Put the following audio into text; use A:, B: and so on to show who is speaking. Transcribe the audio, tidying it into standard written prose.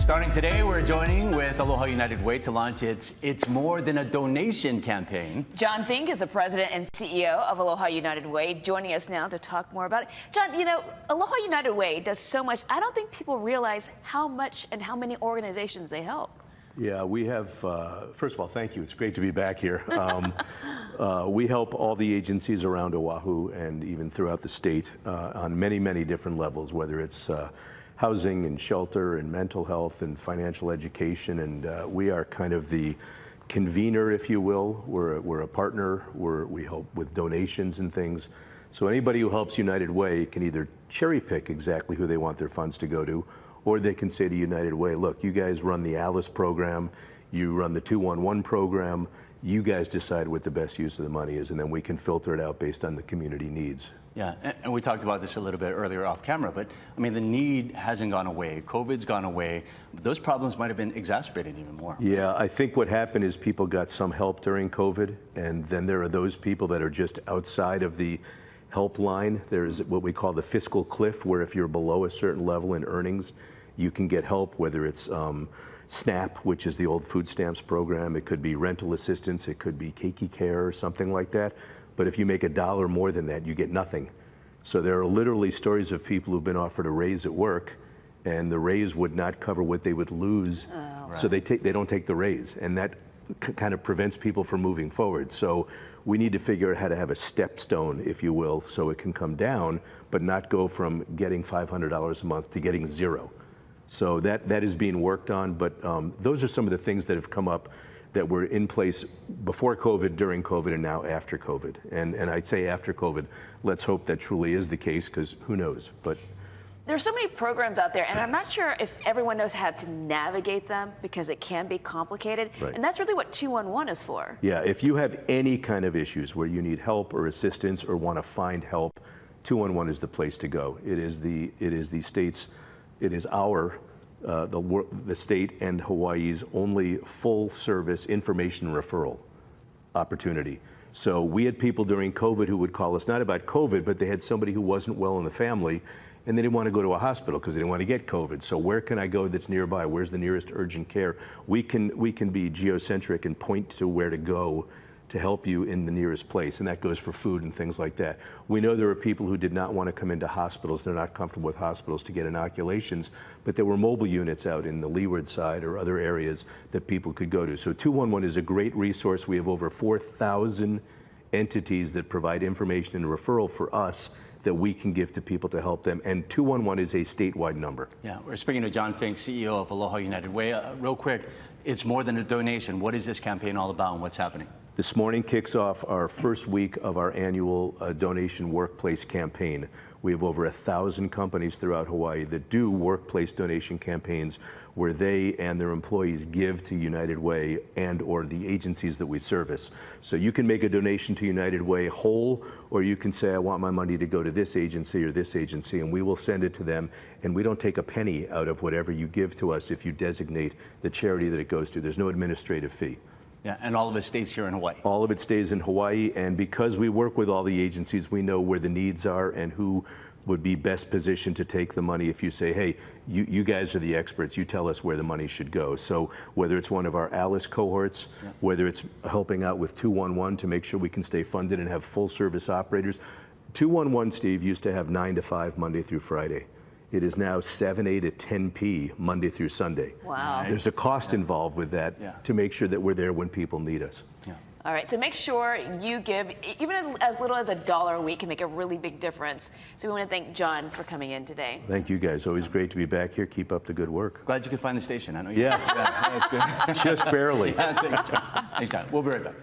A: Starting today, we're joining with Aloha United Way to launch its It's More Than a Donation campaign.
B: John Fink is the president and CEO of Aloha United Way, joining us now to talk more about it. John, you know, Aloha United Way does so much. I don't think people realize how much and how many organizations they help.
C: Yeah, we have, first of all, thank you. It's great to be back here. We help all the agencies around Oʻahu and even throughout the state on many, many different levels, whether it's housing and shelter and mental health and financial education. And we are kind of the convener, if you will. We're a partner. We help with donations and things. So anybody who helps United Way can either cherry pick exactly who they want their funds to go to, or they can say to United Way, look, you guys run the ALICE program, you run the 211 program, you guys decide what the best use of the money is, and then we can filter it out based on the community needs.
A: Yeah, and we talked about this a little bit earlier off camera, but I mean, the need hasn't gone away. COVID's gone away. Those problems might have been exacerbated even more.
C: Yeah, I think what happened is people got some help during COVID, and then there are those people that are just outside of the helpline. There's what we call the fiscal cliff, where if you're below a certain level in earnings, you can get help, whether it's SNAP, which is the old food stamps program. It could be rental assistance. It could be Keiki Care or something like that. But if you make $1 more than that, you get nothing. So there are literally stories of people who've been offered a raise at work, and the raise would not cover what they would lose.
B: Oh.
C: So they don't take the raise, and that kind of prevents people from moving forward. So we need to figure out how to have a stepstone, if you will, so it can come down, but not go from getting $500 a month to getting zero. So that is being worked on, but those are some of the things that have come up that were in place before COVID, during COVID, and now after COVID. And I'd say after COVID, let's hope that truly is the case, because who knows? But
B: there's so many programs out there, and I'm not sure if everyone knows how to navigate them, because it can be complicated.
C: Right.
B: And that's really what 211 is for.
C: yeah, if you have any kind of issues where you need help or assistance or want to find help, 211 is the place to go. It is the state's, it is our the state and Hawaii's only full-service information referral opportunity. So we had people during COVID who would call us, not about COVID, but they had somebody who wasn't well in the family, and they didn't want to go to a hospital because they didn't want to get COVID. So where can I go that's nearby? Where's the nearest urgent care? We can be geocentric and point to where to go to help you in the nearest place, and that goes for food and things like that. We know there are people who did not want to come into hospitals. They're not comfortable with hospitals to get inoculations, but there were mobile units out in the leeward side or other areas that people could go to. So 211 is a great resource. We have over 4,000 entities that provide information and referral for us that we can give to people to help them, and 211 is a statewide number.
A: Yeah, we're speaking to John Fink, CEO of Aloha United Way. Real quick, it's more than a donation. What is this campaign all about, and what's happening?
C: This morning kicks off our first week of our annual donation workplace campaign. We have over 1,000 companies throughout Hawaii that do workplace donation campaigns where they and their employees give to United Way and or the agencies that we service. So you can make a donation to United Way whole, or you can say, I want my money to go to this agency or this agency, and we will send it to them. And we don't take a penny out of whatever you give to us if you designate the charity that it goes to. There's no administrative fee.
A: Yeah, and all of it stays here in Hawaii.
C: All of it stays in Hawaii, and because we work with all the agencies, we know where the needs are and who would be best positioned to take the money. If you say, hey, you guys are the experts, you tell us where the money should go. So whether it's one of our ALICE cohorts, whether it's helping out with 211 to make sure we can stay funded and have full service operators. 211, Steve, used to have 9 to 5 Monday through Friday. It is now 7A to 10P Monday through Sunday.
B: Wow.
C: There's a cost involved with that to make sure that we're there when people need us.
A: Yeah.
B: All right, so make sure you give, even as little as $1 a week can make a really big difference. So we want to thank John for coming in today.
C: Thank you guys. Always great to be back here. Keep up the good work.
A: Glad you could find the station. I know you
C: Yeah.
A: that's good.
C: Just barely.
A: Thanks, John. Thanks, John. We'll be right back.